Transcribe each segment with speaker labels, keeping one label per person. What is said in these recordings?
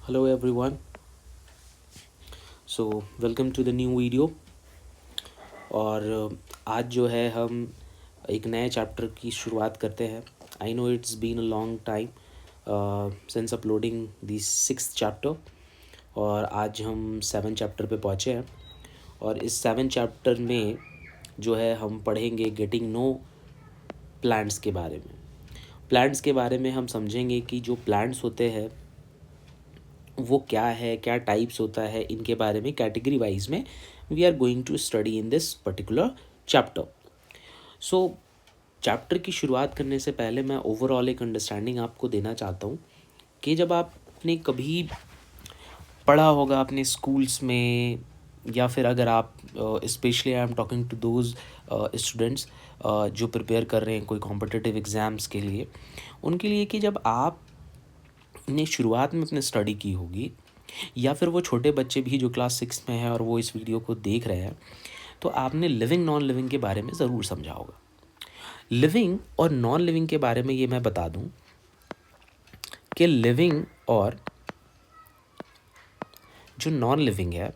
Speaker 1: Hello everyone. Welcome to the new video. और आज जो है हम एक नए चैप्टर की शुरुआत करते हैं। I know it's been a long time since uploading the sixth chapter, और आज हम सेवन चैप्टर पे पहुँचे हैं। और इस सेवन चैप्टर में जो है हम पढ़ेंगे गेटिंग नो प्लांट्स के बारे में। प्लांट्स के बारे में हम समझेंगे कि जो प्लांट्स होते हैं वो क्या है, क्या टाइप्स होता है, इनके बारे में कैटेगरी वाइज में we are going to study in this particular chapter. So chapter की शुरुआत करने से पहले मैं ओवरऑल एक अंडरस्टैंडिंग आपको देना चाहता हूँ कि जब आपने कभी पढ़ा होगा अपने स्कूल्स में, या फिर अगर आप specially I am talking to those students जो प्रिपेयर कर रहे हैं कोई कॉम्पिटिटिव एग्ज़ाम्स के लिए, उनके लिए कि जब आपने शुरुआत में अपने स्टडी की होगी, या फिर वो छोटे बच्चे भी जो क्लास 6 में हैं और वो इस वीडियो को देख रहे हैं, तो आपने लिविंग नॉन लिविंग के बारे में ज़रूर समझा होगा। लिविंग और नॉन लिविंग के बारे में ये मैं बता दूं कि लिविंग और जो नॉन लिविंग है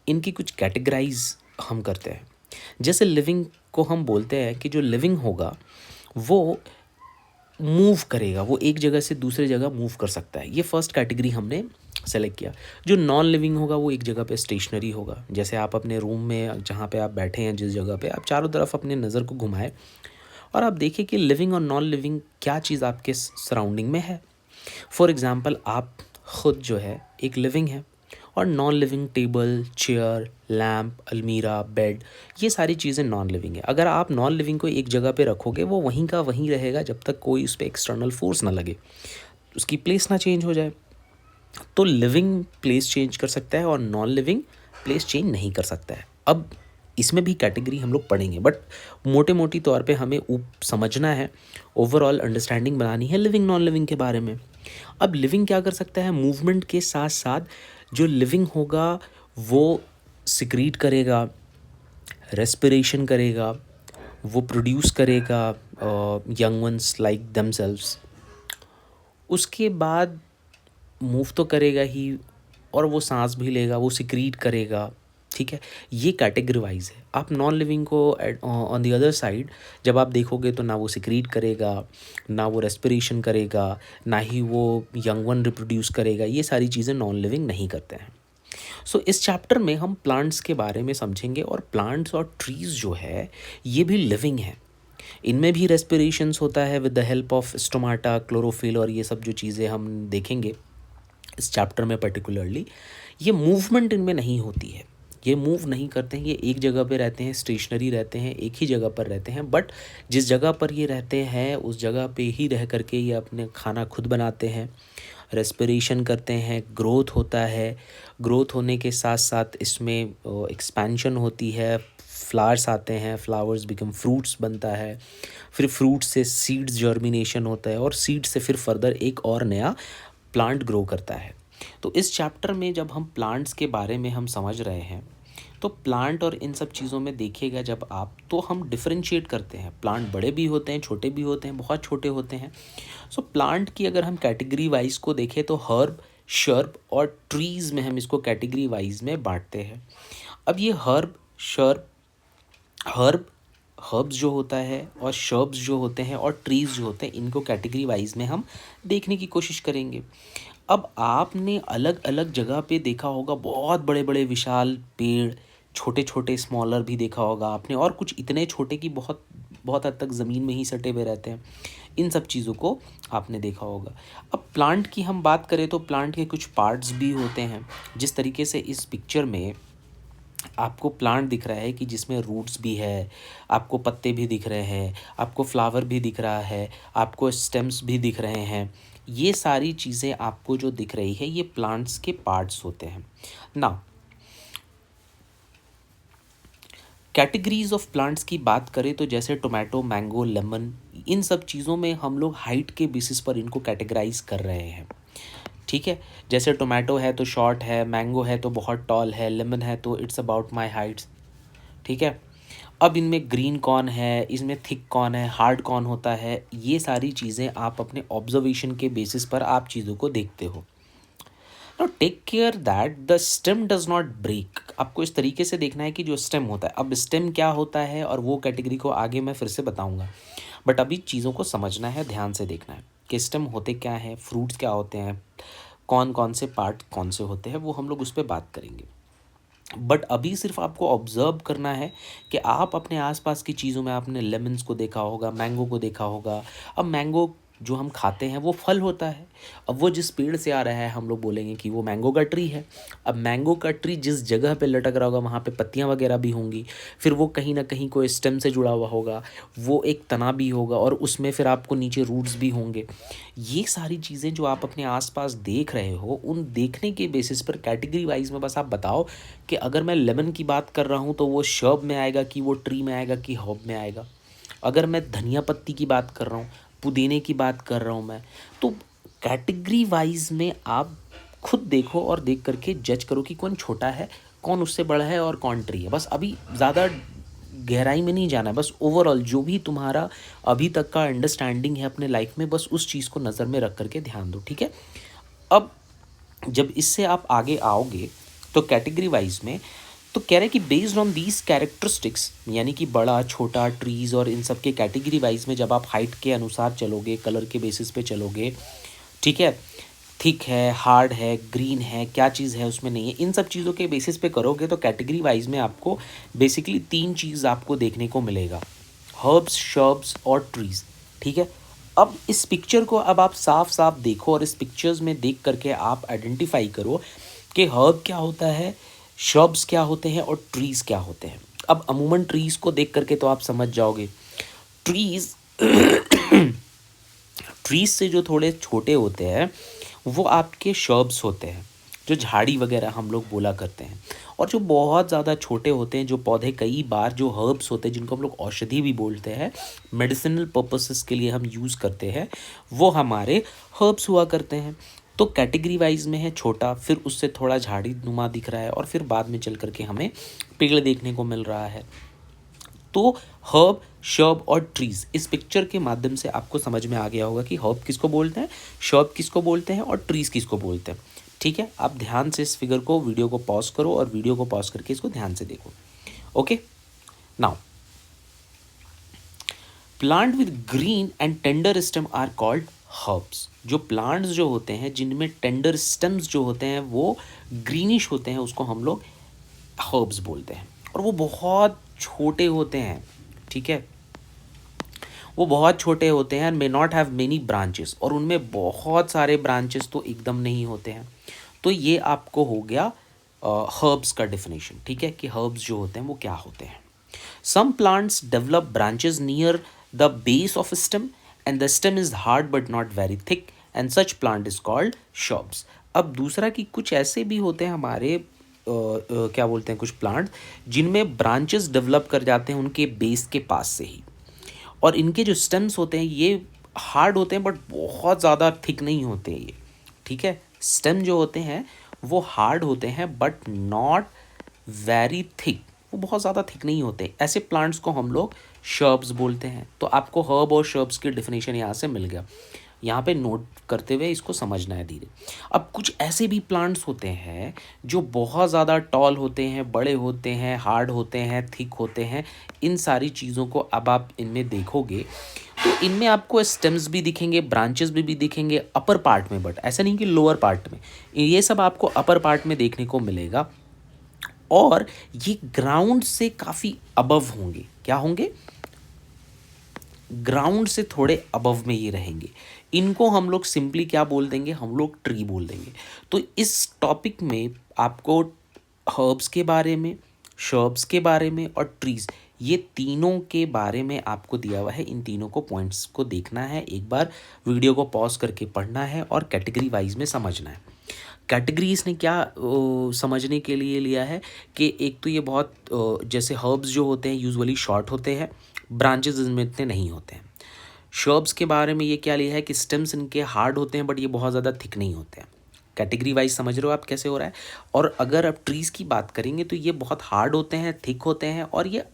Speaker 1: इनकी कुछ कैटेगराइज हम करते हैं। जैसे लिविंग को हम बोलते हैं कि जो लिविंग होगा वो मूव करेगा, वो एक जगह से दूसरे जगह मूव कर सकता है। ये फर्स्ट कैटेगरी हमने सेलेक्ट किया। जो नॉन लिविंग होगा वो एक जगह पे स्टेशनरी होगा। जैसे आप अपने रूम में जहाँ पे आप बैठे हैं, जिस जगह पे आप चारों तरफ अपने नज़र को घुमाएं और आप देखिए कि लिविंग और नॉन लिविंग क्या चीज़ आपके सराउंडिंग में है। फॉर एग्ज़ाम्पल आप ख़ुद जो है एक लिविंग है, और non living table, chair, lamp, अलमीरा, बेड, ये सारी चीज़ें नॉन लिविंग है। अगर आप नॉन लिविंग को एक जगह पे रखोगे वो वहीं का वहीं रहेगा जब तक कोई उस पर एक्सटर्नल फोर्स ना लगे, उसकी प्लेस ना चेंज हो जाए। तो लिविंग प्लेस चेंज कर सकता है और नॉन लिविंग प्लेस चेंज नहीं कर सकता है। अब इसमें भी कैटेगरी हम लोग पढ़ेंगे, बट मोटे मोटी तौर पे हमें समझना है, ओवरऑल अंडरस्टैंडिंग बनानी है लिविंग नॉन लिविंग के बारे में। अब लिविंग क्या कर सकता है, मूवमेंट के साथ साथ जो लिविंग होगा वो सिक्रीट करेगा, रेस्पिरेशन करेगा, वो प्रोड्यूस करेगा यंग वंस लाइक देमसेल्व्स। उसके बाद मूव तो करेगा ही, और वो सांस भी लेगा, वो सिक्रीट करेगा। ठीक है, ये कैटेगरी वाइज है। आप नॉन लिविंग को ऑन द अदर साइड जब आप देखोगे तो ना वो सिक्रीट करेगा, ना वो रेस्पिरेशन करेगा, ना ही वो यंग वन रिप्रोड्यूस करेगा। ये सारी चीज़ें नॉन लिविंग नहीं करते हैं। सो इस चैप्टर में हम प्लांट्स के बारे में समझेंगे, और प्लांट्स और ट्रीज़ जो है ये भी लिविंग है। इनमें भी रेस्पिरेशंस होता है with the help of stomata, chlorophyll, और ये सब जो चीज़ें हम देखेंगे इस चैप्टर में पर्टिकुलरली। ये मूवमेंट इनमें नहीं होती है, ये मूव नहीं करते हैं, ये एक जगह पे रहते हैं, स्टेशनरी रहते हैं, एक ही जगह पर रहते हैं। बट जिस जगह पर ये रहते हैं उस जगह पे ही रह करके ये अपने खाना खुद बनाते हैं, रेस्पिरेशन करते हैं, ग्रोथ होता है। ग्रोथ होने के साथ साथ इसमें एक्सपेंशन होती है, फ्लावर्स आते हैं, फ्लावर्स बिकम फ्रूट्स बनता है, फिर फ्रूट से सीड्स जर्मिनेशन होता है, और सीड से फिर फर्दर एक और नया प्लांट ग्रो करता है। तो इस चैप्टर में जब हम प्लांट्स के बारे में हम समझ रहे हैं, तो प्लांट और इन सब चीज़ों में देखिएगा जब आप, तो हम डिफरेंशिएट करते हैं। प्लांट बड़े भी होते हैं, छोटे भी होते हैं, बहुत छोटे होते हैं। सो प्लांट की अगर हम कैटेगरी वाइज को देखें तो हर्ब, शर्ब और ट्रीज़ में हम इसको कैटेगरी वाइज में बांटते हैं। अब ये हर्ब, शर्ब, हर्ब हर्ब्स जो होता है और शर्ब्स जो होते हैं और ट्रीज़ जो होते हैं, इनको कैटेगरी वाइज में हम देखने की कोशिश करेंगे। अब आपने अलग अलग जगह पे देखा होगा बहुत बड़े बड़े विशाल पेड़, छोटे छोटे स्मॉलर भी देखा होगा आपने, और कुछ इतने छोटे कि बहुत बहुत हद तक ज़मीन में ही सटे हुए रहते हैं। इन सब चीज़ों को आपने देखा होगा। अब प्लांट की हम बात करें तो प्लांट के कुछ पार्ट्स भी होते हैं। जिस तरीके से इस पिक्चर में आपको प्लांट दिख रहा है कि जिसमें रूट्स भी है, आपको पत्ते भी दिख रहे हैं, आपको फ्लावर भी दिख रहा है, आपको स्टेम्स भी दिख रहे हैं। ये सारी चीज़ें आपको जो दिख रही है ये प्लांट्स के पार्ट्स होते हैं ना। कैटेगरीज ऑफ प्लांट्स की बात करें तो जैसे टोमेटो, मैंगो, लेमन, इन सब चीज़ों में हम लोग हाइट के बेसिस पर इनको कैटेगराइज कर रहे हैं। ठीक है, जैसे टोमेटो है तो शॉर्ट है, मैंगो है तो बहुत टॉल है, लेमन है तो इट्स अबाउट माई हाइट्स। ठीक है, अब इनमें ग्रीन कौन है, इसमें थिक कौन है, हार्ड कौन होता है, ये सारी चीज़ें आप अपने ऑब्जर्वेशन के बेसिस पर आप चीज़ों को देखते हो। No take care that the stem does not break. आपको इस तरीके से देखना है कि जो स्टेम होता है, अब स्टेम क्या होता है और वो कैटेगरी को आगे मैं फिर से बताऊंगा, बट अभी चीज़ों को समझना है, ध्यान से देखना है कि स्टेम होते क्या है, फ्रूट्स क्या होते हैं, कौन कौन से पार्ट कौन से होते हैं, वो हम लोग उस पर बात करेंगे। बट अभी सिर्फ आपको ऑब्जर्व करना है कि आप अपने आसपास की चीज़ों में आपने लेमन्स को देखा होगा, मैंगो को देखा होगा। अब मैंगो जो हम खाते हैं वो फल होता है। अब वो जिस पेड़ से आ रहा है हम लोग बोलेंगे कि वो मैंगो का ट्री है। अब मैंगो का ट्री जिस जगह पे लटक रहा होगा वहाँ पे पत्तियाँ वगैरह भी होंगी, फिर वो कहीं ना कहीं कोई स्टेम से जुड़ा हुआ होगा, वो एक तना भी होगा और उसमें फिर आपको नीचे रूट्स भी होंगे। ये सारी चीज़ें जो आप अपने आसपास देख रहे हो, उन देखने के बेसिस पर कैटेगरी वाइज में बस आप बताओ कि अगर मैं लेमन की बात कर रहा हूँ तो वो शर्ब में आएगा कि वो ट्री में आएगा कि हर्ब में आएगा। अगर मैं धनिया पत्ती की बात कर रहा हूँ, पुदीने की बात कर रहा हूँ मैं, तो कैटेगरी वाइज में आप खुद देखो और देख करके जज करो कि कौन छोटा है, कौन उससे बड़ा है और कौन ट्री है। बस अभी ज़्यादा गहराई में नहीं जाना है, बस ओवरऑल जो भी तुम्हारा अभी तक का अंडरस्टैंडिंग है अपने लाइफ में, बस उस चीज़ को नज़र में रख करके ध्यान दो, ठीक है। अब जब इससे आप आगे आओगे तो कैटेगरी वाइज में तो कह रहे हैं कि बेस्ड ऑन दीज कैरेक्टरिस्टिक्स, यानी कि बड़ा छोटा ट्रीज़ और इन सब के कैटेगरी वाइज में जब आप हाइट के अनुसार चलोगे, कलर के बेसिस पे चलोगे, ठीक है, थिक है, हार्ड है, ग्रीन है, क्या चीज़ है उसमें नहीं है, इन सब चीज़ों के बेसिस पे करोगे तो कैटेगरी वाइज में आपको बेसिकली तीन चीज़ आपको देखने को मिलेगा, हर्ब्स, शर्ब्स और ट्रीज़, ठीक है। अब इस पिक्चर को अब आप साफ साफ देखो और इस पिक्चर्स में देख करके आप आइडेंटिफाई करो कि हर्ब क्या होता है, शर्ब्स क्या होते हैं और ट्रीज़ क्या होते हैं। अब अमूमन ट्रीज़ को देख करके तो आप समझ जाओगे, ट्रीज़ ट्रीज से जो थोड़े छोटे होते हैं वो आपके शर्ब्स होते हैं, जो झाड़ी वगैरह हम लोग बोला करते हैं। और जो बहुत ज़्यादा छोटे होते हैं, जो पौधे कई बार जो हर्ब्स होते हैं जिनको हम लोग औषधि भी बोलते हैं, मेडिसिनल पर्पसेस के लिए हम यूज़ करते हैं, वो हमारे हर्ब्स हुआ करते हैं। तो कैटेगरी वाइज में है छोटा, फिर उससे थोड़ा झाड़ी नुमा दिख रहा है और फिर बाद में चल करके हमें पेड़ देखने को मिल रहा है। तो हर्ब, शर्ब और ट्रीज, इस पिक्चर के माध्यम से आपको समझ में आ गया होगा कि हर्ब किसको बोलते हैं, शर्ब किसको बोलते हैं और ट्रीज किसको बोलते हैं, ठीक है। आप ध्यान से इस फिगर को, वीडियो को पॉज करो और वीडियो को पॉज करके इसको ध्यान से देखो। Okay, now plant with green and tender stem are called herbs. जो प्लांट्स जो होते हैं जिनमें टेंडर स्टेम्स जो होते हैं वो ग्रीनिश होते हैं, उसको हम लोग हर्ब्स बोलते हैं। और वो बहुत छोटे होते हैं, ठीक है, वो बहुत छोटे होते हैं, may not have many branches, और उनमें बहुत सारे ब्रांचेस तो एकदम नहीं होते हैं। तो ये आपको हो गया हर्ब्स का डेफिनेशन, ठीक है, कि हर्ब्स जो होते हैं वो क्या होते हैं। Some plants develop branches near the base of stem and the stem is hard but not very thick and such plant is called shrubs. अब दूसरा कि कुछ ऐसे भी होते हैं हमारे क्या बोलते हैं, कुछ प्लांट जिनमें ब्रांचेस डेवलप कर जाते हैं उनके बेस के पास से ही, और इनके जो स्टेम्स होते हैं ये हार्ड होते हैं बट बहुत ज़्यादा थिक नहीं होते ये, ठीक है। स्टेम जो होते हैं वो हार्ड होते हैं बट नॉट वेरी थिक, वो बहुत ज़्यादा थिक नहीं होते। ऐसे प्लांट्स को हम लोग शर्ब्स बोलते हैं। तो आपको हर्ब और शर्ब्स की डेफिनेशन यहाँ से मिल गया, यहाँ पे नोट करते हुए इसको समझना है धीरे। अब कुछ ऐसे भी प्लांट्स होते हैं जो बहुत ज़्यादा टॉल होते हैं, बड़े होते हैं, हार्ड होते हैं, थिक होते हैं। इन सारी चीज़ों को अब आप इनमें देखोगे तो इनमें आपको स्टेम्स भी दिखेंगे, ब्रांचेस भी दिखेंगे अपर पार्ट में, बट ऐसा नहीं कि लोअर पार्ट में, ये सब आपको अपर पार्ट में देखने को मिलेगा। और ये ग्राउंड से काफ़ी अबव होंगे, क्या होंगे, ग्राउंड से थोड़े अबव में ये रहेंगे। इनको हम लोग सिंपली क्या बोल देंगे, हम लोग ट्री बोल देंगे। तो इस टॉपिक में आपको हर्ब्स के बारे में, शर्ब्स के बारे में और ट्रीज, ये तीनों के बारे में आपको दिया हुआ है। इन तीनों को पॉइंट्स को देखना है, एक बार वीडियो को पॉज करके पढ़ना है और कैटेगरी वाइज में समझना है। कैटेगरीज ने क्या समझने के लिए लिया है कि एक तो ये बहुत जैसे हर्ब्स जो होते हैं यूजुअली शॉर्ट होते हैं, ब्रांचेस इनमें इतने नहीं होते हैं। शर्ब्स के बारे में ये क्या लिया है कि स्टेम्स इनके हार्ड होते हैं बट ये बहुत ज़्यादा थिक नहीं होते हैं। कैटेगरी वाइज समझ रहे हो आप कैसे हो रहा है। और अगर आप ट्रीज़ की बात करेंगे तो ये बहुत हार्ड होते हैं, थिक होते हैं और ये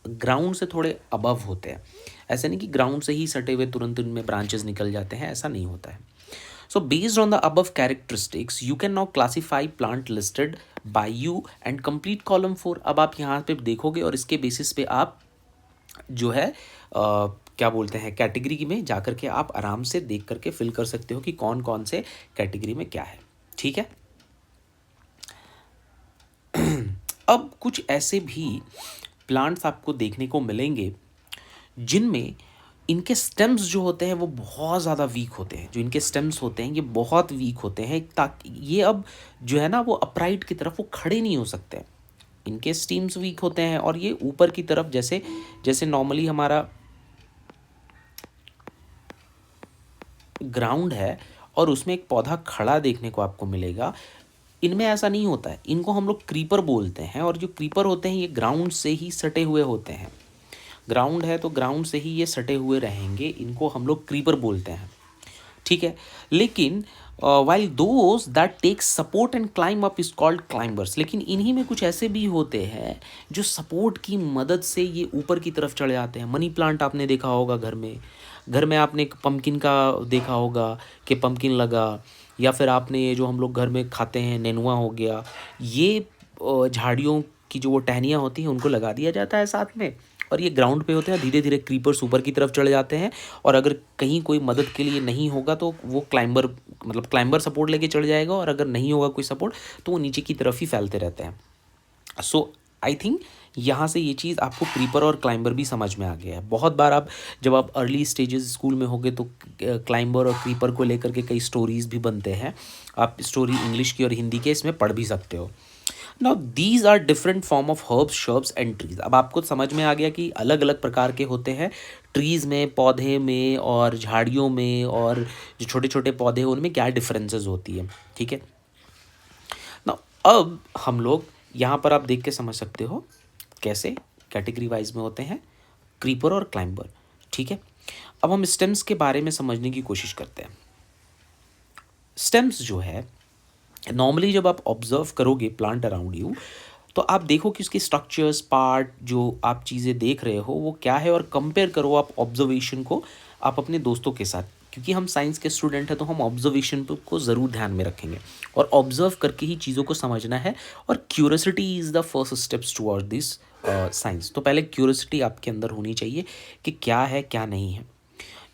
Speaker 1: ग्राउंड से थोड़े अबव होते हैं। ऐसा नहीं कि ग्राउंड से ही सटे हुए तुरंत उनमें ब्रांचेस निकल जाते हैं, ऐसा नहीं होता है। So based on the above characteristics, you can now classify plant listed by you and complete column 4. अब आप यहाँ पे देखोगे और इसके बेसिस पे आप जो है क्या बोलते हैं कैटेगरी में जाकर के आप आराम से देख करके फिल कर सकते हो कि कौन कौन से कैटेगरी में क्या है, ठीक है। अब कुछ ऐसे भी प्लांट्स आपको देखने को मिलेंगे जिनमें इनके स्टेम्स जो होते हैं वो बहुत ज़्यादा वीक होते हैं। जो इनके स्टेम्स होते हैं ये बहुत वीक होते हैं, ताकि ये अब जो है ना वो अपराइट की तरफ वो खड़े नहीं हो सकते। इनके स्टेम्स वीक होते हैं और ये ऊपर की तरफ जैसे जैसे नॉर्मली हमारा ग्राउंड है और उसमें एक पौधा खड़ा देखने को आपको मिलेगा, इनमें ऐसा नहीं होता है। इनको हम लोग क्रीपर बोलते हैं और जो क्रीपर होते हैं ये ग्राउंड से ही सटे हुए होते हैं। ग्राउंड है तो ग्राउंड से ही ये सटे हुए रहेंगे, इनको हम लोग क्रीपर बोलते हैं, ठीक है। लेकिन while those that take support and climb up is called climbers. लेकिन इन्हीं में कुछ ऐसे भी होते हैं जो सपोर्ट की मदद से ये ऊपर की तरफ चढ़े जाते हैं। मनी प्लांट आपने देखा होगा घर में आपने एक पम्पकिन का देखा होगा कि पम्पकिन लगा, या फिर आपने ये जो हम लोग घर में खाते हैं नेनुआ हो गया, ये झाड़ियों की जो वो टहनियाँ होती हैं उनको लगा दिया जाता है साथ में, और ये ग्राउंड पे होते हैं। धीरे धीरे क्रीपर्स ऊपर की तरफ चढ़ जाते हैं और अगर कहीं कोई मदद के लिए नहीं होगा तो वो क्लाइंबर सपोर्ट लेके चढ़ जाएगा, और अगर नहीं होगा कोई सपोर्ट तो वो नीचे की तरफ ही फैलते रहते हैं। सो आई थिंक यहाँ से ये चीज़ आपको क्रीपर और क्लाइंबर भी समझ में आ गया है। बहुत बार आप जब आप अर्ली स्टेजेस स्कूल में होगे तो क्लाइंबर और क्रीपर को लेकर के कई स्टोरीज़ भी बनते हैं। आप स्टोरी इंग्लिश की और हिंदी के इसमें पढ़ भी सकते हो। Now these are different form of herbs, shrubs and trees. अब आपको समझ में आ गया कि अलग अलग प्रकार के होते हैं ट्रीज़ में, पौधे में और झाड़ियों में, और जो छोटे छोटे पौधे हैं उनमें क्या डिफरेंसेस होती है, ठीक है। नाउ अब हम लोग यहाँ पर आप देख के समझ सकते हो कैसे कैटेगरी वाइज में होते हैं क्रीपर और क्लाइंबर, ठीक है। अब हम स्टेम्स के बारे में समझने की कोशिश करते हैं। स्टेम्स जो है नॉर्मली जब आप ऑब्जर्व करोगे प्लांट अराउंड यू तो आप देखो कि उसके स्ट्रक्चर्स, पार्ट, जो आप चीज़ें देख रहे हो वो क्या है, और कंपेयर करो आप ऑब्जर्वेशन को आप अपने दोस्तों के साथ। क्योंकि हम साइंस के स्टूडेंट हैं तो हम ऑब्जर्वेशन को ज़रूर ध्यान में रखेंगे और ऑब्जर्व करके ही चीज़ों को समझना है। और curiosity is the first steps toward this science. तो पहले क्यूरियोसिटी आपके अंदर होनी चाहिए कि क्या है क्या नहीं है।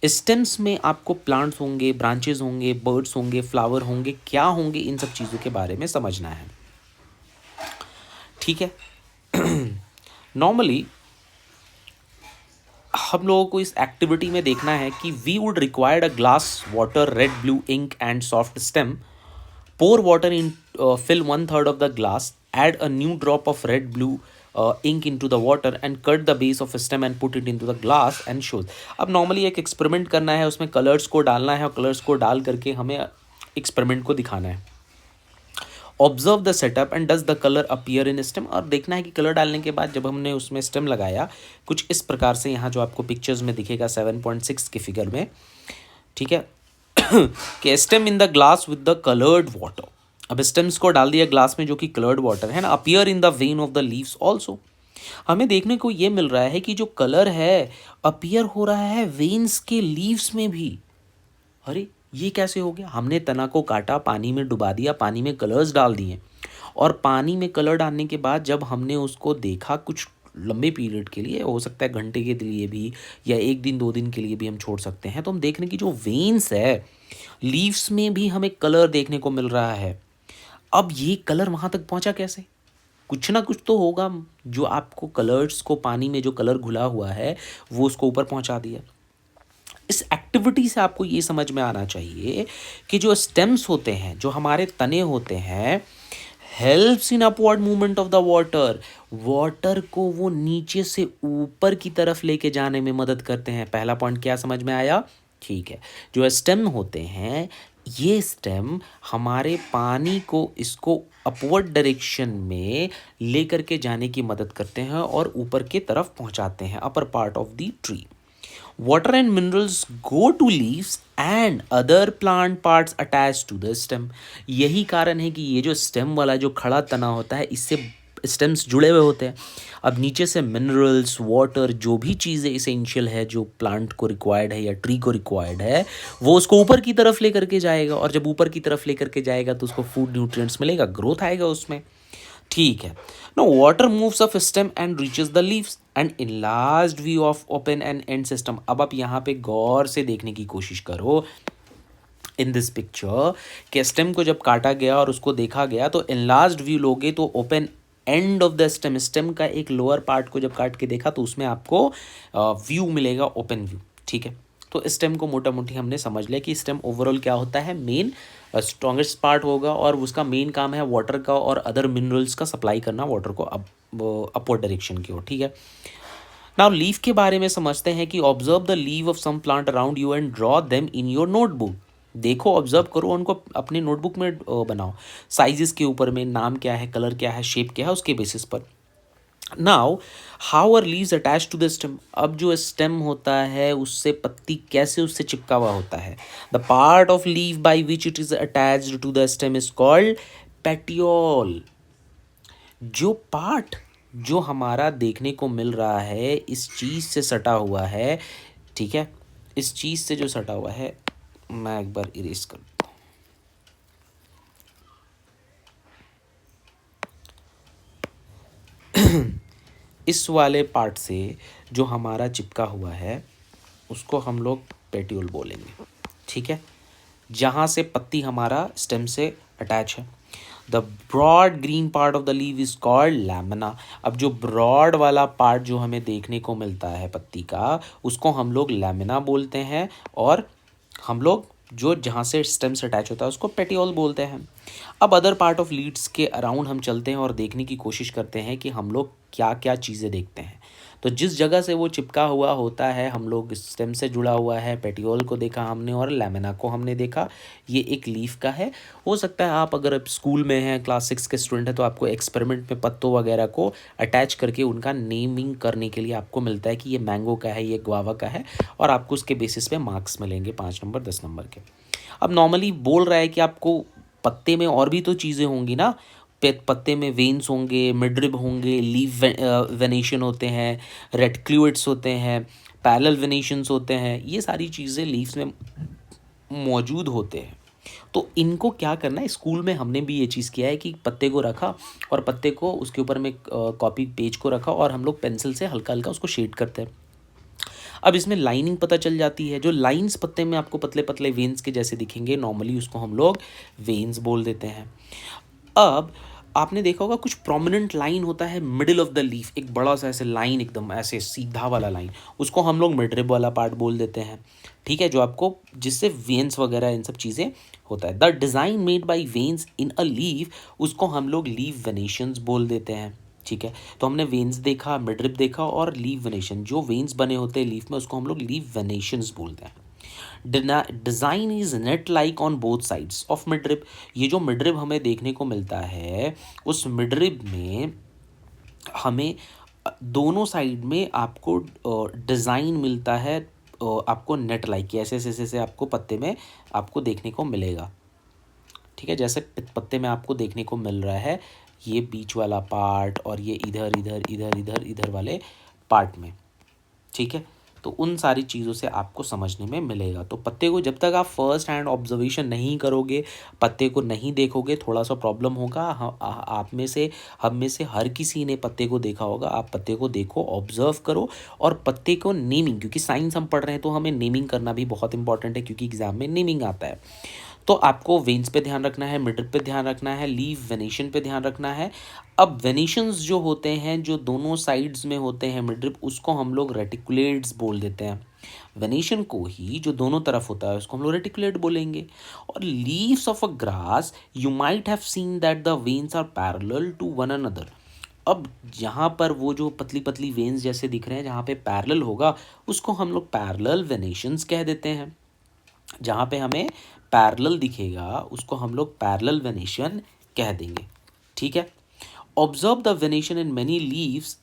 Speaker 1: स्टेम्स में आपको प्लांट्स होंगे, ब्रांचेस होंगे, बर्ड्स होंगे, फ्लावर होंगे, क्या होंगे, इन सब चीज़ों के बारे में समझना है, ठीक है। नॉर्मली हम लोगों को इस एक्टिविटी में देखना है कि we would required a glass water, red blue ink and soft stem. Pour water in, fill 1/3 of the glass, add a new drop of red blue ink into the water and cut the base of a stem and put it into the glass and shows। अब normally एक experiment करना है, उसमें colours को डालना है और colours को डाल करके हमें एक्सपेरिमेंट को दिखाना है। Observe the setup and does the colour appear in stem. और देखना है कि कलर डालने के बाद जब हमने उसमें स्टेम लगाया कुछ इस प्रकार से, यहाँ जो आपको पिक्चर्स में दिखेगा 7.6 के फिगर में, ठीक है, कि stem in the glass with the coloured water. अब स्टेम्स को डाल दिया ग्लास में जो कि कलर्ड वाटर है ना, appear in the when of the leaves also. हमें देखने को ये मिल रहा है कि जो कलर है अपीयर हो रहा है वेन्स के लीव्स में भी। अरे ये कैसे हो गया? हमने तना को काटा, पानी में डुबा दिया, पानी में कलर्स डाल दिए, और पानी में कलर डालने के बाद जब हमने उसको देखा कुछ लंबे पीरियड के लिए, हो सकता है घंटे के लिए भी या 1 दिन 2 दिन के लिए भी हम छोड़ सकते हैं, तो हम देख रहे हैं कि जो वेन्स है लीव्स में भी हमें कलर देखने को मिल रहा है। अब ये कलर वहाँ तक पहुँचा कैसे? कुछ ना कुछ तो होगा जो आपको कलर्स को, पानी में जो कलर घुला हुआ है वो उसको ऊपर पहुँचा दिया। इस एक्टिविटी से आपको ये समझ में आना चाहिए कि जो स्टेम्स होते हैं, जो हमारे तने होते हैं, helps in upward movement of the water. Water को वो नीचे से ऊपर की तरफ लेके जाने में मदद करते हैं। पहला पॉइंट क्या समझ में आया? ठीक है, जो स्टेम होते हैं ये स्टेम हमारे पानी को, इसको अपवर्ड डायरेक्शन में लेकर के जाने की मदद करते हैं और ऊपर की तरफ पहुंचाते हैं, upper part of the tree. Water and minerals go to leaves and other plant parts attached to the stem। यही कारण है कि ये जो स्टेम वाला जो खड़ा तना होता है इससे स्टेम्स जुड़े हुए होते हैं। अब नीचे से मिनरल्स, वाटर, जो भी चीज़ें इसेंशियल है जो प्लांट को रिक्वायर्ड है या ट्री को रिक्वायर्ड है, वो उसको ऊपर की तरफ लेकर के जाएगा, और जब ऊपर की तरफ लेकर के जाएगा तो उसको फूड न्यूट्रिएंट्स मिलेगा, ग्रोथ आएगा उसमें। ठीक है। No water moves of stem and reaches the leaves and enlarged view of open end and system. अब आप यहाँ पे गौर से देखने की कोशिश करो इन दिस पिक्चर कि स्टेम को जब काटा गया और उसको देखा गया तो enlarged व्यू लोगे तो open end of the stem, stem का एक लोअर पार्ट को जब काट के देखा तो उसमें आपको व्यू मिलेगा, ओपन व्यू। ठीक है, तो स्टेम को मोटा मोटी हमने समझ लिया कि स्टेम ओवरऑल क्या होता है, मेन स्ट्रॉन्गेस्ट पार्ट होगा और उसका मेन काम है वाटर का और अदर मिनरल्स का सप्लाई करना वाटर को अपवर्ड डायरेक्शन की ओर। ठीक है, नाउ लीफ के बारे में समझते हैं कि observe the leave of some plant around you and draw them in your notebook. देखो, ऑब्जर्व करो, उनको अपने नोटबुक में बनाओ, साइजेस के ऊपर में, नाम क्या है, कलर क्या है, शेप क्या है, उसके बेसिस पर। Now how are leaves attach to the stem. अब जो स्टेम होता है उससे पत्ती कैसे उससे चिपका हुआ होता है। The part of leave by which it is attached to the stem is called petiole. जो पार्ट जो हमारा देखने को मिल रहा है इस चीज़ से सटा हुआ है, ठीक है, इस चीज़ से जो सटा हुआ है, मैं एक बार इरेज कर दूँ। इस वाले पार्ट से जो हमारा चिपका हुआ है उसको हम लोग पेट्यूल बोलेंगे। ठीक है, जहाँ से पत्ती हमारा स्टेम से अटैच है। The broad green part of the leave is called lamina. अब जो ब्रॉड वाला पार्ट जो हमें देखने को मिलता है पत्ती का, उसको हम लोग लैमिना बोलते हैं, और हम लोग जो जहाँ से स्टेम से अटैच होता है उसको पेटियोल बोलते हैं। अब अदर पार्ट ऑफ लीड्स के अराउंड हम चलते हैं और देखने की कोशिश करते हैं कि हम लोग क्या क्या चीज़ें देखते हैं। तो जिस जगह से वो चिपका हुआ होता है, हम लोग स्टेम से जुड़ा हुआ है, पेटियोल को देखा हमने और लैमिना को हमने देखा। ये एक लीफ का है। हो सकता है आप अगर स्कूल में हैं, क्लास 6 के स्टूडेंट हैं, तो आपको एक्सपेरिमेंट में पत्तों वगैरह को अटैच करके उनका नेमिंग करने के लिए आपको मिलता है कि ये मैंगो का है, ये गुआवा का है, और आपको उसके बेसिस पे मार्क्स मिलेंगे 5 नंबर 10 नंबर के। अब नॉर्मली बोल रहा है कि आपको पत्ते में और भी तो चीज़ें होंगी ना, पत्ते में वेन्स होंगे, मिडरिब होंगे, लीव वेनेशन होते हैं, रेटिक्यूलेट्स होते हैं, पैरेलल वेनेशंस होते हैं, ये सारी चीज़ें लीव्स में मौजूद होते हैं। तो इनको क्या करना है, स्कूल में हमने भी ये चीज़ किया है कि पत्ते को रखा और पत्ते को उसके ऊपर में कॉपी पेज को रखा और हम लोग पेंसिल से हल्का हल्का उसको शेड करते हैं। अब इसमें लाइनिंग पता चल जाती है, जो लाइंस पत्ते में आपको पतले पतले वेन्स के जैसे दिखेंगे, नॉर्मली उसको हम लोग वेन्स बोल देते हैं। अब आपने देखा होगा कुछ प्रोमिनेंट लाइन होता है मिडिल ऑफ द लीफ, एक बड़ा सा ऐसे लाइन, एकदम ऐसे सीधा वाला लाइन, उसको हम लोग मिडरिब वाला पार्ट बोल देते हैं। ठीक है, जो आपको जिससे वेन्स वगैरह इन सब चीज़ें होता है। The design made by veins in a leaf, उसको हम लोग लीव वेनेशंस बोल देते हैं। ठीक है, तो हमने वेन्स देखा, मिडरिब देखा और लीव वेनेशन, जो वेन्स बने होते हैं लीफ में उसको हम लोग लीव वेनेशंस बोलते हैं। Design is net like on both sides of midrib. ये जो मिडरिब हमें देखने को मिलता है, उस मिडरिब में हमें दोनों साइड में आपको डिज़ाइन मिलता है, आपको नेट लाइक ऐसे ऐसे ऐसे आपको पत्ते में आपको देखने को मिलेगा। ठीक है, जैसे पत्ते में आपको देखने को मिल रहा है ये बीच वाला पार्ट और ये इधर इधर इधर इधर इधर वाले पार्ट में। ठीक है, तो उन सारी चीज़ों से आपको समझने में मिलेगा। तो पत्ते को जब तक आप फर्स्ट हैंड ऑब्जर्वेशन नहीं करोगे, पत्ते को नहीं देखोगे, थोड़ा सा प्रॉब्लम होगा। आप में से, हम में से हर किसी ने पत्ते को देखा होगा। आप पत्ते को देखो, ऑब्जर्व करो और पत्ते को नेमिंग, क्योंकि साइंस हम पढ़ रहे हैं तो हमें नेमिंग करना भी बहुत इंपॉर्टेंट है, क्योंकि एग्जाम में नेमिंग आता है। तो आपको वेन्स पे ध्यान रखना है, मिडल पे ध्यान रखना है, लीव वेनेशन पे ध्यान रखना है। अब वेनेशंस जो होते हैं, जो दोनों साइड्स में होते हैं मिडरिप, उसको हम लोग रेटिकुलेट्स बोल देते हैं। वेनेशन को ही जो दोनों तरफ होता है उसको हम लोग रेटिकुलेट बोलेंगे। और leaves of a grass, you might have seen that the veins are parallel to one another. अब यहाँ पर वो जो पतली पतली वेन्स जैसे दिख रहे हैं, जहाँ पे पैरेलल होगा उसको हम लोग पैरेलल वेनेशंस कह देते हैं। जहाँ पे हमें पैरेलल दिखेगा उसको हम लोग पैरेलल वेनेशन कह देंगे। ठीक है, observe the venation in many leaves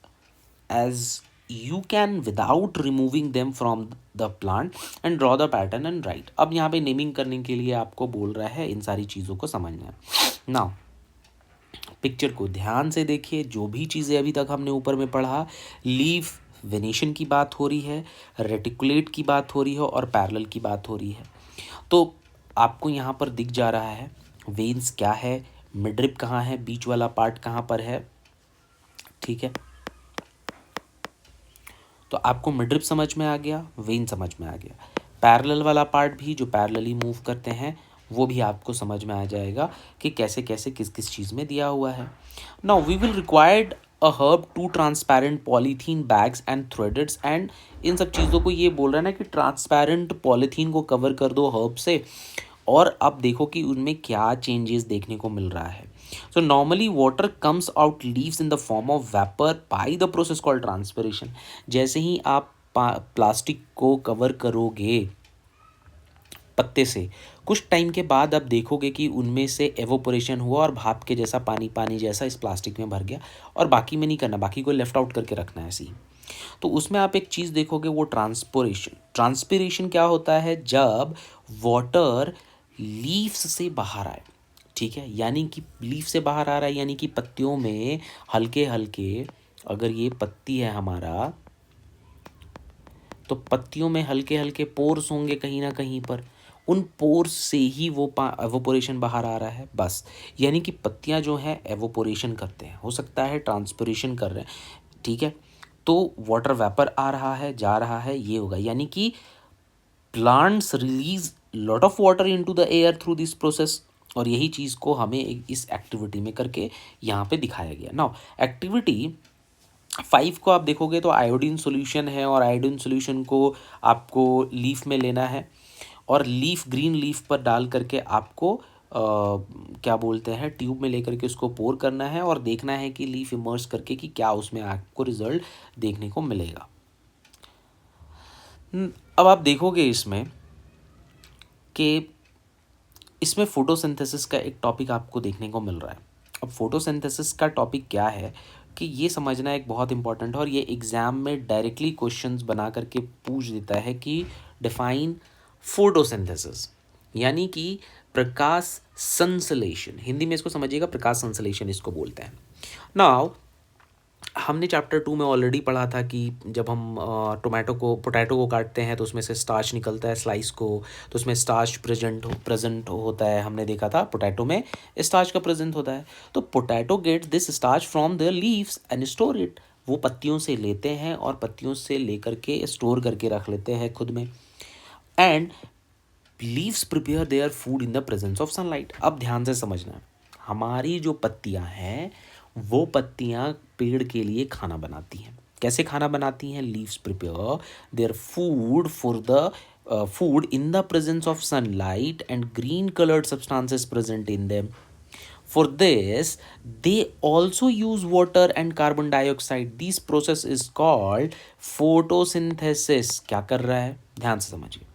Speaker 1: as you can without removing them from the plant and draw the pattern and write. अब यहाँ पे नेमिंग करने के लिए आपको बोल रहा है इन सारी चीज़ों को समझना है। नाउ पिक्चर को ध्यान से देखिए, जो भी चीज़ें अभी तक हमने ऊपर में पढ़ा, लीफ वेनेशन की बात हो रही है, रेटिकुलेट की बात हो रही है और पैरेलल की बात हो रही है। तो आपको यहाँ पर दिख जा रहा है वेन्स क्या है, मिडरिप कहाँ है, बीच वाला पार्ट कहाँ पर है, ठीक है। तो आपको मिडरिप समझ में आ गया, वेन समझ में आ गया। पैरेलल वाला पार्ट भी, जो पैरेलली मूव करते हैं, वो भी आपको समझ में आ जाएगा कि कैसे कैसे किस किस चीज़ में दिया हुआ है। Now we will required a herb, 2 transparent polythene bags and threadeds, and इन सब चीज़ों को ये बोल रहा है ना कि ट्रांसपेरेंट पॉलीथीन को कवर कर दो हर्ब से, और अब देखो कि उनमें क्या चेंजेस देखने को मिल रहा है। So normally water comes out leaves in the form of vapour by the process called transpiration. जैसे ही आप प्लास्टिक को कवर करोगे पत्ते से, कुछ टाइम के बाद आप देखोगे कि उनमें से एवोपोरेशन हुआ और भाप के जैसा पानी पानी जैसा इस प्लास्टिक में भर गया, और बाकी में नहीं करना, बाकी को लेफ्ट आउट करके रखना है ऐसे ही। तो उसमें आप एक चीज़ देखोगे, वो ट्रांसपोरेशन। ट्रांसपिरेशन क्या होता है, जब वाटर लीव्स से बाहर आए, ठीक है, यानी कि लीफ से बाहर आ रहा है, यानी कि पत्तियों में हल्के हल्के, अगर ये पत्ती है हमारा, तो पत्तियों में हल्के हल्के पोर्स होंगे कहीं ना कहीं पर, उन पोर्स से ही वो एवोपोरेशन बाहर आ रहा है, बस। यानी कि पत्तियां जो हैं एवोपोरेशन करते हैं, हो सकता है ट्रांसपिरेशन कर रहे हैं, ठीक है। तो वाटर वेपर आ रहा है, जा रहा है, ये होगा, यानी कि plants release lot of water into the air through this process. और यही चीज़ को हमें इस एक्टिविटी में करके यहाँ पे दिखाया गया। नाउ एक्टिविटी 5 को आप देखोगे तो आयोडीन सॉल्यूशन है, और आयोडीन सॉल्यूशन को आपको लीफ में लेना है, और लीफ, ग्रीन लीफ पर डाल करके आपको क्या बोलते हैं, ट्यूब में लेकर के उसको पोर करना है, और देखना है कि लीफ इमर्स करके कि क्या उसमें आपको रिजल्ट देखने को मिलेगा। अब आप देखोगे इसमें कि इसमें फोटोसिंथेसिस का एक टॉपिक आपको देखने को मिल रहा है। अब फोटोसिंथेसिस का टॉपिक क्या है कि ये समझना एक बहुत इंपॉर्टेंट है, और ये एग्ज़ाम में डायरेक्टली क्वेश्चंस बना करके पूछ देता है कि डिफाइन फोटोसिंथेसिस, यानी कि प्रकाश संश्लेषण। हिंदी में इसको समझिएगा, प्रकाश संश्लेषण इसको बोलते हैं। नाउ हमने चैप्टर 2 में ऑलरेडी पढ़ा था कि जब हम पोटैटो को काटते हैं तो उसमें से स्टार्च निकलता है, स्लाइस को, तो उसमें स्टार्च प्रेजेंट होता है। हमने देखा था पोटैटो में स्टार्च का प्रेजेंट होता है। तो potato gets this starch from their leaves and store it. वो पत्तियों से लेते हैं और पत्तियों से लेकर के स्टोर करके रख लेते हैं खुद में। And leaves prepare their food in the presence of sunlight. अब ध्यान से समझना, हमारी जो पत्तियां हैं वो पत्तियां पेड़ के लिए खाना बनाती हैं। कैसे खाना बनाती हैं? Leaves prepare their food for the food in the presence of sunlight and green colored substances present in them. For this, they also use water and carbon dioxide. This process is called photosynthesis. क्या कर रहा है? ध्यान से समझिए।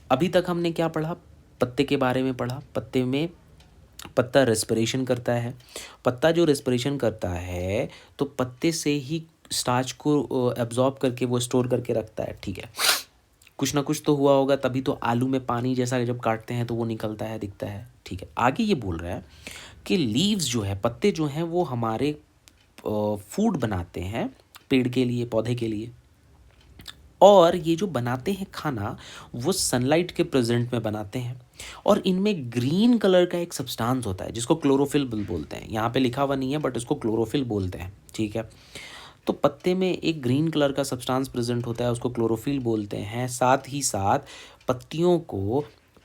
Speaker 1: अभी तक हमने क्या पढ़ा? पत्ते के बारे में पढ़ा। पत्ते में पत्ता रेस्पिरेशन करता है। पत्ता जो रेस्पिरेशन करता है तो पत्ते से ही स्टार्च को एब्जॉर्ब करके वो स्टोर करके रखता है, ठीक है। कुछ ना कुछ तो हुआ होगा, तभी तो आलू में पानी जैसा जब काटते हैं तो वो निकलता है, दिखता है, ठीक है। आगे ये बोल रहा है कि लीव्स जो है, पत्ते जो हैं, वो हमारे फूड बनाते हैं पेड़ के लिए, पौधे के लिए। और ये जो बनाते हैं खाना, वो सनलाइट के प्रेजेंट में बनाते हैं। और इनमें ग्रीन कलर का एक सब्सटेंस होता है जिसको क्लोरोफिल बोलते हैं। यहाँ पे लिखा हुआ नहीं है बट इसको क्लोरोफिल बोलते हैं, ठीक है। तो पत्ते में एक ग्रीन कलर का सब्सटेंस प्रेजेंट होता है, उसको क्लोरोफिल बोलते हैं। साथ ही साथ पत्तियों को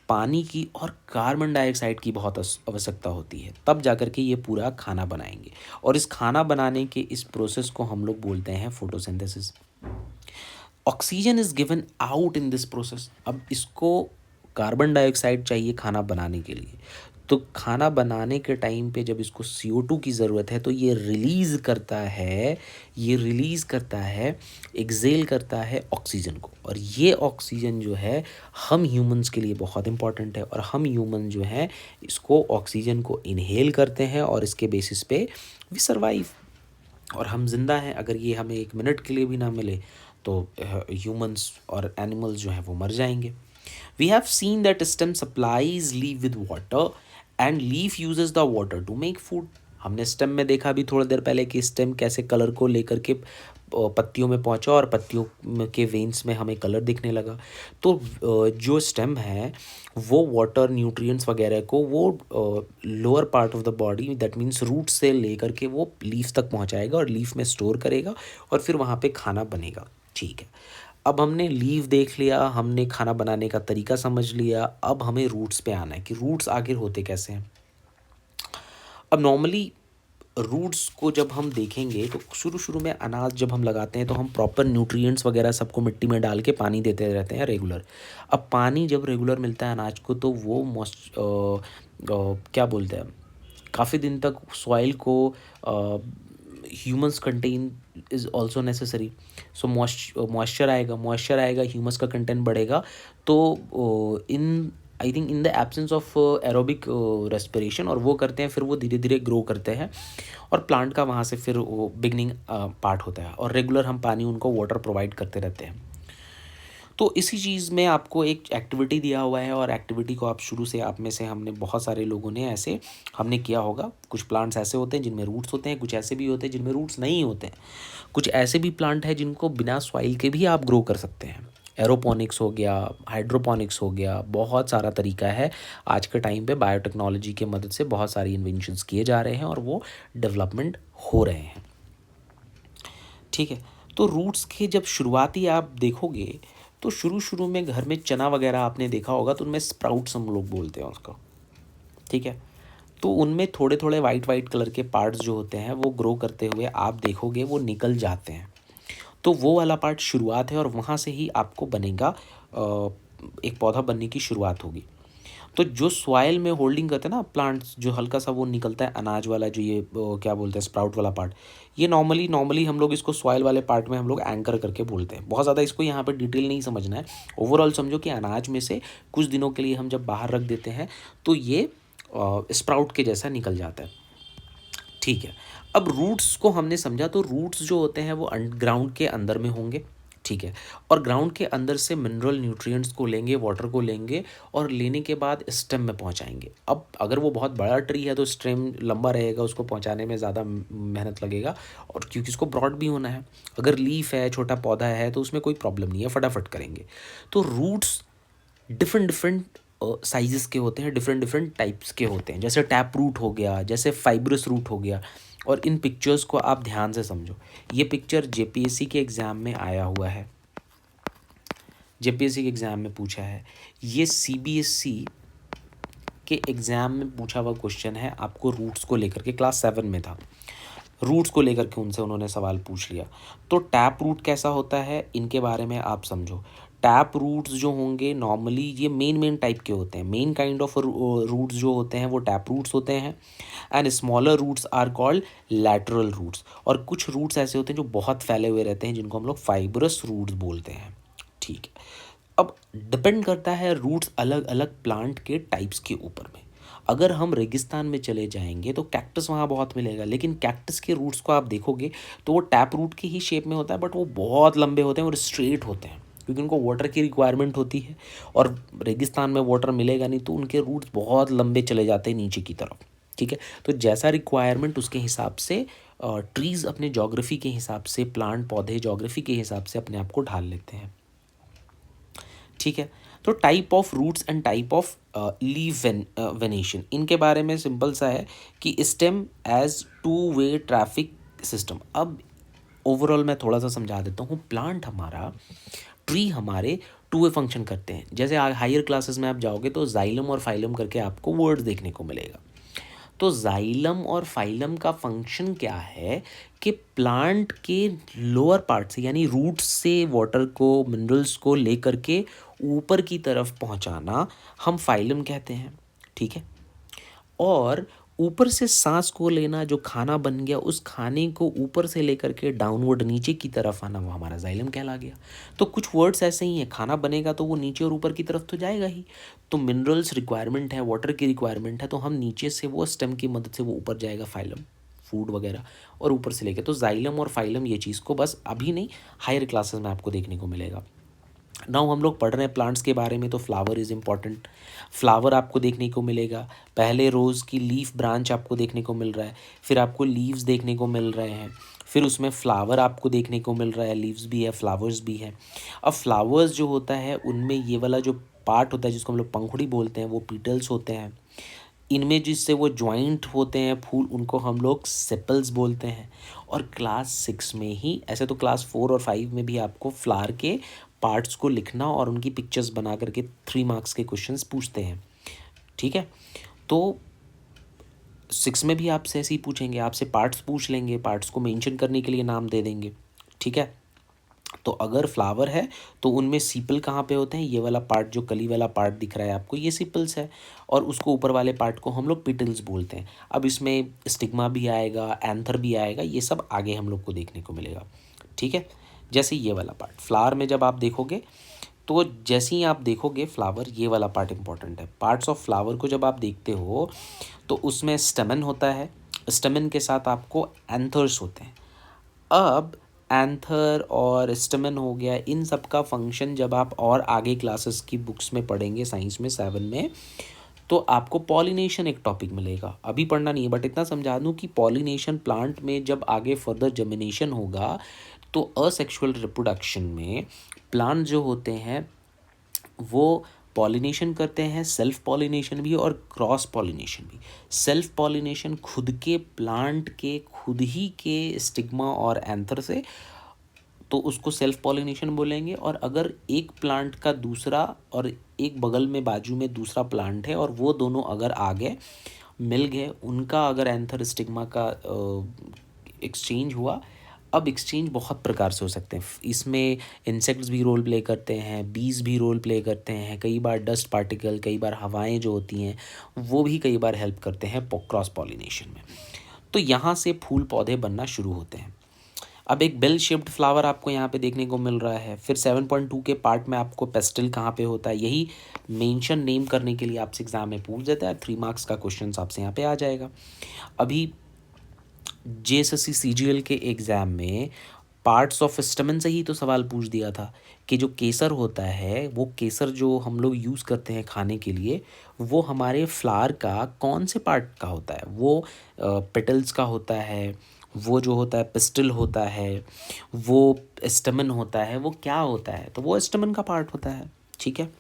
Speaker 1: पानी की और कार्बन डाइऑक्साइड की बहुत आवश्यकता होती है, तब जाकर के ये पूरा खाना बनाएंगे। और इस खाना बनाने के इस प्रोसेस को हम लोग बोलते हैं photosynthesis. Oxygen is given out in this process. अब इसको कार्बन डाइऑक्साइड चाहिए खाना बनाने के लिए, तो खाना बनाने के टाइम पे जब इसको CO2 की ज़रूरत है तो ये रिलीज़ करता है, एक्सेल करता है ऑक्सीजन को। और ये ऑक्सीजन जो है हम ह्यूमंस के लिए बहुत इंपॉर्टेंट है, और हम ह्यूमन जो हैं इसको ऑक्सीजन को इनहेल करते हैं, और इसके बेसिस पे वी सर्वाइव, और हम जिंदा हैं। अगर ये हमें 1 मिनट के लिए भी ना मिले तो ह्यूमंस और एनिमल्स जो हैं वो मर जाएंगे। We have seen that stem supplies leave with water and leaf uses the water to make food. हमने स्टेम में देखा अभी थोड़ी देर पहले कि स्टेम कैसे कलर को लेकर के पत्तियों में पहुंचा और पत्तियों के वेन्स में हमें कलर दिखने लगा। तो जो स्टेम है वो वाटर न्यूट्रिएंट्स वगैरह को वो lower part of the body that means root से लेकर के वो लीफ तक पहुंचाएगा और लीफ में स्टोर करेगा और फिर वहाँ पे खाना बनेगा। ठीक है, अब हमने लीफ देख लिया, हमने खाना बनाने का तरीका समझ लिया, अब हमें रूट्स पे आना है कि रूट्स आखिर होते कैसे हैं। अब नॉर्मली रूट्स को जब हम देखेंगे तो शुरू शुरू में अनाज जब हम लगाते हैं तो हम प्रॉपर न्यूट्रिएंट्स वगैरह सबको मिट्टी में डाल के पानी देते रहते हैं रेगुलर। अब पानी जब रेगुलर मिलता है अनाज को तो वो क्या बोलते हैं, काफ़ी दिन तक सॉइल को humus content is also necessary. So moisture आएगा, ह्यूमस का कंटेंट बढ़ेगा। तो in I think in the absence of aerobic respiration, और वो करते हैं फिर वो धीरे धीरे ग्रो करते हैं और प्लांट का वहाँ से फिर वो बिगनिंग पार्ट होता है और रेगुलर हम पानी उनको वाटर प्रोवाइड करते रहते हैं। तो इसी चीज़ में आपको एक एक्टिविटी दिया हुआ है और एक्टिविटी को आप शुरू से, आप में से हमने बहुत सारे लोगों ने ऐसे हमने किया होगा। कुछ प्लांट्स ऐसे होते हैं जिनमें रूट्स होते हैं, कुछ ऐसे भी होते हैं जिनमें रूट्स नहीं होते हैं, कुछ ऐसे भी प्लांट हैं जिनको बिना सॉइल के भी आप ग्रो कर सकते हैं। एरोपोनिक्स हो गया, हाइड्रोपोनिक्स हो गया, बहुत सारा तरीका है। आज के टाइम पे बायोटेक्नोलॉजी के मदद से बहुत सारी इन्वेंशंस किए जा रहे हैं और वो डेवलपमेंट हो रहे हैं। ठीक है, तो रूट्स के जब शुरुआती आप देखोगे तो शुरू शुरू में घर में चना वगैरह आपने देखा होगा तो उनमें स्प्राउट्स हम लोग बोलते हैं उसको। ठीक है, तो उनमें थोड़े थोड़े वाइट वाइट कलर के पार्ट्स जो होते हैं वो ग्रो करते हुए आप देखोगे वो निकल जाते हैं। तो वो वाला पार्ट शुरुआत है और वहाँ से ही आपको बनेगा, एक पौधा बनने की शुरुआत होगी। तो जो सॉइल में होल्डिंग करते हैं ना प्लांट्स, जो हल्का सा वो निकलता है अनाज वाला, जो ये क्या बोलते हैं स्प्राउट वाला पार्ट, ये नॉर्मली हम लोग इसको सॉइल वाले पार्ट में हम लोग एंकर करके बोलते हैं। बहुत ज़्यादा इसको यहाँ पे डिटेल नहीं समझना है। ओवरऑल समझो कि अनाज में से कुछ दिनों के लिए हम जब बाहर रख देते हैं तो ये स्प्राउट के जैसा निकल जाता है। ठीक है, अब रूट्स को हमने समझा। तो रूट्स जो होते हैं वो ग्राउंड के अंदर में होंगे। ठीक है, और ग्राउंड के अंदर से मिनरल न्यूट्रिएंट्स को लेंगे, वाटर को लेंगे और लेने के बाद स्टेम में पहुंचाएंगे। अब अगर वो बहुत बड़ा ट्री है तो स्टेम लंबा रहेगा, उसको पहुंचाने में ज़्यादा मेहनत लगेगा और क्योंकि उसको ब्रॉड भी होना है। अगर लीफ है, छोटा पौधा है, तो उसमें कोई प्रॉब्लम नहीं है, फटाफट करेंगे। तो रूट्स डिफरेंट डिफरेंट साइजेस के होते हैं, डिफरेंट डिफरेंट टाइप्स के होते हैं। जैसे टैप रूट हो गया, जैसे फाइब्रस रूट हो गया। और इन पिक्चर्स को आप ध्यान से समझो। ये पिक्चर जेपीएससी के एग्ज़ाम में आया हुआ है, जेपीएससी के एग्ज़ाम में पूछा है। ये सीबीएसई के एग्ज़ाम में पूछा हुआ क्वेश्चन है, आपको रूट्स को लेकर के, क्लास 7 में था। रूट्स को लेकर के उनसे उन्होंने सवाल पूछ लिया। तो टैप रूट कैसा होता है इनके बारे में आप समझो। टैप रूट्स जो होंगे नॉर्मली ये मेन टाइप के होते हैं। मेन काइंड ऑफ रूट्स जो होते हैं वो टैप रूट्स होते हैं and smaller roots are called lateral roots. और कुछ रूट्स ऐसे होते हैं जो बहुत फैले हुए रहते हैं जिनको हम लोग फाइब्रस रूट्स बोलते हैं। ठीक है, अब डिपेंड करता है रूट्स अलग अलग प्लांट के टाइप्स के ऊपर में। अगर हम रेगिस्तान में चले जाएंगे तो कैक्टस वहाँ बहुत मिलेगा, लेकिन कैक्टस के रूट्स को आप देखोगे तो वो टैप रूट की ही शेप में होता है, बट वो बहुत लंबे होते हैं और स्ट्रेट होते हैं क्योंकि उनको वाटर की रिक्वायरमेंट होती है और रेगिस्तान में वाटर मिलेगा नहीं, तो उनके रूट्स बहुत लंबे चले जाते हैं नीचे की तरफ। ठीक है, तो जैसा रिक्वायरमेंट उसके हिसाब से ट्रीज़ अपने जोग्राफी के हिसाब से, प्लांट पौधे जोग्राफी के हिसाब से अपने आप को ढाल लेते हैं। ठीक है, तो type of roots and type of leave venation, इनके बारे में सिंपल सा है कि stem as 2 way traffic system. अब ओवरऑल मैं थोड़ा सा समझा देता हूँ। प्लांट हमारा, ट्री हमारे 2 वे फंक्शन करते हैं। जैसे हायर क्लासेस में आप जाओगे तो जाइलम और फाइलम करके आपको वर्ड्स देखने को मिलेगा। तो जाइलम और फाइलम का फंक्शन क्या है कि प्लांट के लोअर पार्ट से यानी रूट्स से वाटर को, मिनरल्स को लेकर के ऊपर की तरफ पहुंचाना हम फाइलम कहते हैं। ठीक है, और ऊपर से सांस को लेना, जो खाना बन गया उस खाने को ऊपर से लेकर के डाउनवर्ड नीचे की तरफ आना, वो हमारा जाइलम कहला गया। तो कुछ वर्ड्स ऐसे ही हैं, खाना बनेगा तो वो नीचे और ऊपर की तरफ तो जाएगा ही। तो मिनरल्स रिक्वायरमेंट है, वाटर की रिक्वायरमेंट है, तो हम नीचे से वो स्टेम की मदद से वो ऊपर जाएगा फाइलम, फूड वगैरह, और ऊपर से लेके। तो जाइलम और फाइलम ये चीज़ को बस अभी नहीं, हायर क्लासेस में आपको देखने को मिलेगा। नाउ हम लोग पढ़ रहे हैं प्लांट्स के बारे में, तो फ्लावर इज़ इम्पॉर्टेंट। फ्लावर आपको देखने को मिलेगा, पहले रोज़ की लीफ ब्रांच आपको देखने को मिल रहा है, फिर आपको लीव्स देखने को मिल रहे हैं, फिर उसमें फ्लावर आपको देखने को मिल रहा है, लीव्स भी है, फ्लावर्स भी है। अब फ्लावर्स जो होता है उनमें ये वाला जो पार्ट होता है जिसको हम लोग पंखुड़ी बोलते हैं वो पीटल्स होते हैं। इनमें जिससे वो ज्वाइंट होते हैं फूल, उनको हम लोग सेपल्स बोलते हैं। और क्लास 6 में ही, ऐसे तो क्लास 4 और 5 में भी आपको फ्लावर के पार्ट्स को लिखना और उनकी पिक्चर्स बना करके 3 मार्क्स के क्वेश्चंस पूछते हैं। ठीक है, तो 6 में भी आपसे ऐसे ही पूछेंगे, आपसे पार्ट्स पूछ लेंगे, पार्ट्स को मेंशन करने के लिए नाम दे देंगे। ठीक है, तो अगर फ्लावर है तो उनमें सीपल कहाँ पे होते हैं, ये वाला पार्ट जो कली वाला पार्ट दिख रहा है आपको, ये सीपल्स है, और उसको ऊपर वाले पार्ट को हम लोग पिटल्स बोलते हैं। अब इसमें स्टिग्मा भी आएगा, एंथर भी आएगा, ये सब आगे हम लोग को देखने को मिलेगा। ठीक है, जैसे ये वाला पार्ट फ्लावर में जब आप देखोगे, तो जैसे ही आप देखोगे फ्लावर, ये वाला पार्ट इंपॉर्टेंट है। पार्ट्स ऑफ फ्लावर को जब आप देखते हो तो उसमें स्टेमन होता है, स्टेमन के साथ आपको एंथर्स होते हैं। अब एंथर और स्टेमन हो गया, इन सब का फंक्शन जब आप और आगे क्लासेस की बुक्स में पढ़ेंगे, साइंस में 7 में, तो आपको पॉलिनेशन एक टॉपिक मिलेगा। अभी पढ़ना नहीं है, बट इतना समझा दूं कि पॉलिनेशन प्लांट में जब आगे फर्दर जर्मिनेशन होगा, तो असेक्सुअल रिप्रोडक्शन में प्लांट जो होते हैं वो पॉलिनेशन करते हैं, सेल्फ पॉलिनेशन भी और क्रॉस पॉलिनेशन भी। सेल्फ पॉलिनेशन खुद के प्लांट के खुद ही के स्टिग्मा और एंथर से, तो उसको सेल्फ पॉलिनेशन बोलेंगे। और अगर एक प्लांट का दूसरा और एक बगल में बाजू में दूसरा प्लांट है और वो दोनों अगर आ गए, मिल गए, उनका अगर एंथर स्टिग्मा का एक्सचेंज हुआ। अब एक्सचेंज बहुत प्रकार से हो सकते हैं, इसमें इंसेक्ट्स भी रोल प्ले करते हैं, बीज भी रोल प्ले करते हैं, कई बार डस्ट पार्टिकल, कई बार हवाएं जो होती हैं वो भी कई बार हेल्प करते हैं क्रॉस पॉलिनेशन में। तो यहाँ से फूल पौधे बनना शुरू होते हैं। अब एक बेल शेप्ड फ्लावर आपको यहाँ पे देखने को मिल रहा है। फिर 7.2 के पार्ट में आपको पेस्टल कहाँ पे होता है, यही मेंशन नेम करने के लिए आपसे एग्जाम में पूछ देता है। 3 मार्क्स का क्वेश्चन आपसे यहाँ पे आ जाएगा। अभी जेएसएससी सीजीएल के एग्ज़ाम में पार्ट्स ऑफ स्टमन से ही तो सवाल पूछ दिया था कि जो केसर होता है, वो केसर जो हम लोग यूज़ करते हैं खाने के लिए, वो हमारे फ्लावर का कौन से पार्ट का होता है, वो पेटल्स का होता है, वो जो होता है पिस्टल होता है, वो स्टमन होता है, वो क्या होता है, तो वो स्टमन का पार्ट होता है। ठीक है,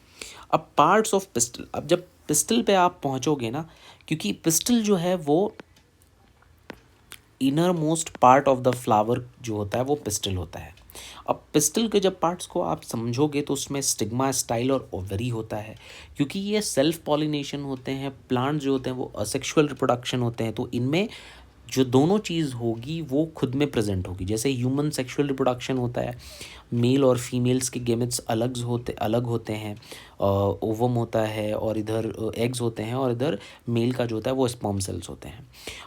Speaker 1: अब पार्ट्स ऑफ पिस्टल, अब जब पिस्टल पे आप पहुंचोगे ना, क्योंकि पिस्टल जो है वो inner most part of the flower जो होता है वो पिस्टल होता है। अब पिस्टल के जब पार्ट्स को आप समझोगे तो उसमें स्टिग्मा, स्टाइल और ओवरी होता है, क्योंकि ये सेल्फ पॉलिनेशन होते हैं। प्लांट जो होते हैं वो असेक्सुअल रिप्रोडक्शन होते हैं, तो इनमें जो दोनों चीज़ होगी वो खुद में प्रेजेंट होगी। जैसे ह्यूमन सेक्सुअल रिप्रोडक्शन होता है, मेल और फीमेल्स के गेमेट्स अलग होते हैं, ओवम होता है और इधर एग्स होते हैं, और इधर मेल का जो होता है वो स्पर्म सेल्स होते हैं।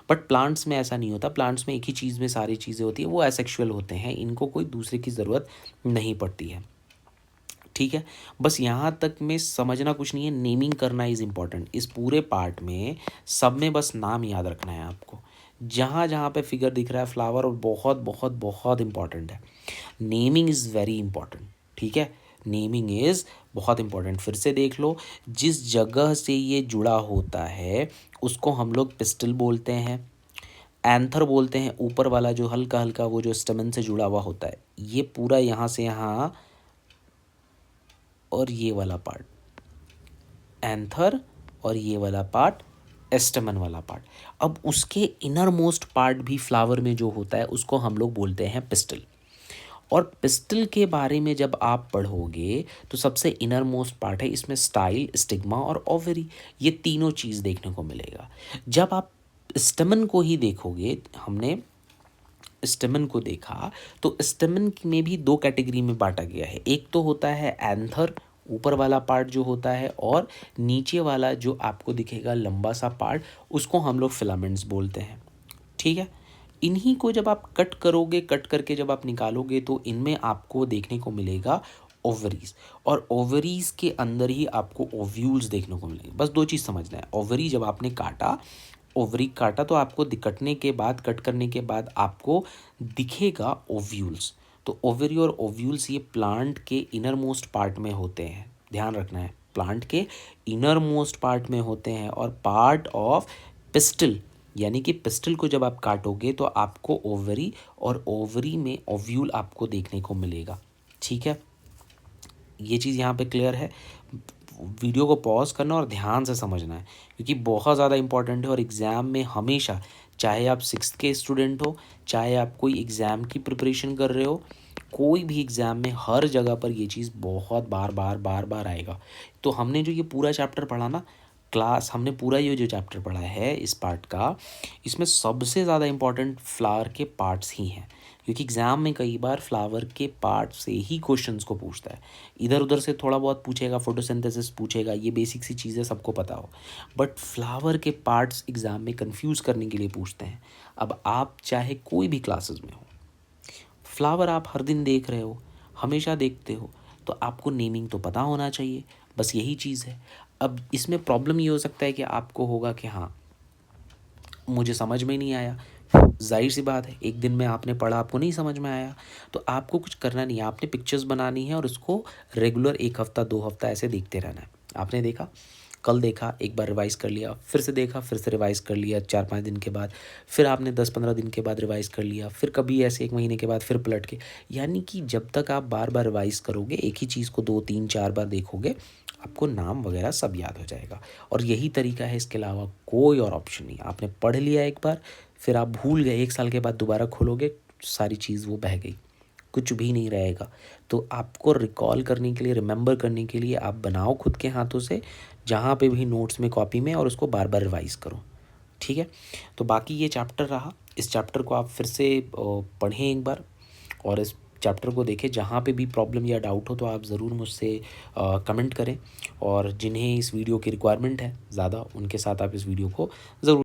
Speaker 1: बट प्लांट्स में ऐसा नहीं होता, प्लांट्स में एक ही चीज़ में सारी चीज़ें होती हैं, वो एसेक्सुअल होते हैं, इनको कोई दूसरे की ज़रूरत नहीं पड़ती है। ठीक है, बस यहाँ तक में समझना कुछ नहीं है, नेमिंग करना इज़ इम्पॉर्टेंट। इस पूरे पार्ट में सब में बस नाम याद रखना है आपको, जहाँ जहाँ पे फिगर दिख रहा है फ्लावर, और बहुत बहुत बहुत इंपॉर्टेंट है, नेमिंग इज़ वेरी इंपॉर्टेंट। ठीक है, नेमिंग इज़ बहुत इंपॉर्टेंट। फिर से देख लो, जिस जगह से ये जुड़ा होता है उसको हम लोग पिस्टल बोलते हैं, एंथर बोलते हैं ऊपर वाला जो हल्का हल्का वो जो स्टमन से जुड़ा हुआ होता है, ये पूरा यहाँ से यहाँ, और ये वाला पार्ट एंथर, और ये वाला पार्ट एस्टमन वाला पार्ट। अब उसके इनर मोस्ट पार्ट भी फ्लावर में जो होता है उसको हम लोग बोलते हैं पिस्टल। और पिस्टल के बारे में जब आप पढ़ोगे तो सबसे इनर मोस्ट पार्ट है, इसमें स्टाइल, स्टिग्मा और ओवरी, ये तीनों चीज़ देखने को मिलेगा। जब आप स्टेमन को ही देखोगे, हमने स्टेमन को देखा तो स्टेमन में भी 2 कैटेगरी में बांटा गया है। एक तो होता है एंथर, ऊपर वाला पार्ट जो होता है, और नीचे वाला जो आपको दिखेगा लंबा सा पार्ट, उसको हम लोग फिलामेंट्स बोलते हैं। ठीक है, इन्हीं को जब आप कट करोगे, कट करके जब आप निकालोगे तो इनमें आपको देखने को मिलेगा ओवरीज, और ओवरीज के अंदर ही आपको ओव्यूल्स देखने को मिलेंगे। बस 2 चीज़ समझना है, ओवरी जब आपने काटा, ओवरी काटा तो आपको कटने के बाद, कट करने के बाद आपको दिखेगा ओव्यूल्स। तो ओवरी और ओव्यूल्स ये प्लांट के इनर मोस्ट पार्ट में होते हैं, ध्यान रखना है, प्लांट के इनर मोस्ट पार्ट में होते हैं और पार्ट ऑफ पिस्टल, यानी कि पिस्टल को जब आप काटोगे तो आपको ओवरी और ओवरी में ओव्यूल आपको देखने को मिलेगा। ठीक है, ये चीज़ यहाँ पे क्लियर है। वीडियो को पॉज करना और ध्यान से समझना है क्योंकि बहुत ज़्यादा इंपॉर्टेंट है और एग्ज़ाम में हमेशा, चाहे आप 6th के स्टूडेंट हो, चाहे आप कोई एग्ज़ाम की प्रिपरेशन कर रहे हो, कोई भी एग्ज़ाम में हर जगह पर ये चीज़ बहुत बार बार बार बार आएगा। तो हमने जो ये पूरा चैप्टर पढ़ा ना, क्लास हमने पूरा ये जो चैप्टर पढ़ा है इस पार्ट का, इसमें सबसे ज़्यादा इंपॉर्टेंट फ्लावर के पार्ट्स ही हैं क्योंकि एग्ज़ाम में कई बार फ्लावर के पार्ट से ही क्वेश्चंस को पूछता है। इधर उधर से थोड़ा बहुत पूछेगा, फोटोसिंथेसिस पूछेगा, ये बेसिक सी चीज़ें सबको पता हो, बट फ्लावर के पार्ट्स एग्ज़ाम में कंफ्यूज करने के लिए पूछते हैं। अब आप चाहे कोई भी क्लासेस में हो, फ्लावर आप हर दिन देख रहे हो, हमेशा देखते हो, तो आपको नेमिंग तो पता होना चाहिए, बस यही चीज़ है। अब इसमें प्रॉब्लम ये हो सकता है कि आपको होगा कि हाँ मुझे समझ में नहीं आया, जाहिर सी बात है, एक दिन में आपने पढ़ा, आपको नहीं समझ में आया, तो आपको कुछ करना नहीं है, आपने पिक्चर्स बनानी है और उसको रेगुलर 1 हफ्ता 2 हफ्ता ऐसे देखते रहना है। आपने देखा, कल देखा, एक बार रिवाइज़ कर लिया, फिर से देखा, फिर से रिवाइज़ कर लिया 4-5 दिन के बाद, फिर आपने 10-15 दिन के बाद रिवाइज़ कर लिया, फिर कभी ऐसे 1 महीने के बाद फिर पलट के, यानी कि जब तक आप बार बार रिवाइज़ करोगे, एक ही चीज़ को 2-3-4 बार देखोगे, आपको नाम वगैरह सब याद हो जाएगा। और यही तरीका है, इसके अलावा कोई और ऑप्शन नहीं। आपने पढ़ लिया एक बार, फिर आप भूल गए, 1 साल के बाद दोबारा खोलोगे, सारी चीज़ वो बह गई, कुछ भी नहीं रहेगा। तो आपको रिकॉल करने के लिए, रिमेंबर करने के लिए आप बनाओ खुद के हाथों से, जहाँ पे भी नोट्स में, कॉपी में, और उसको बार बार रिवाइज़ करो। ठीक है, तो बाकी ये चैप्टर रहा, इस चैप्टर को आप फिर से पढ़ें एक बार और इस चैप्टर को देखें। जहाँ पे भी प्रॉब्लम या डाउट हो तो आप ज़रूर मुझसे कमेंट करें, और जिन्हें इस वीडियो की रिक्वायरमेंट है ज़्यादा, उनके साथ आप इस वीडियो को ज़रूर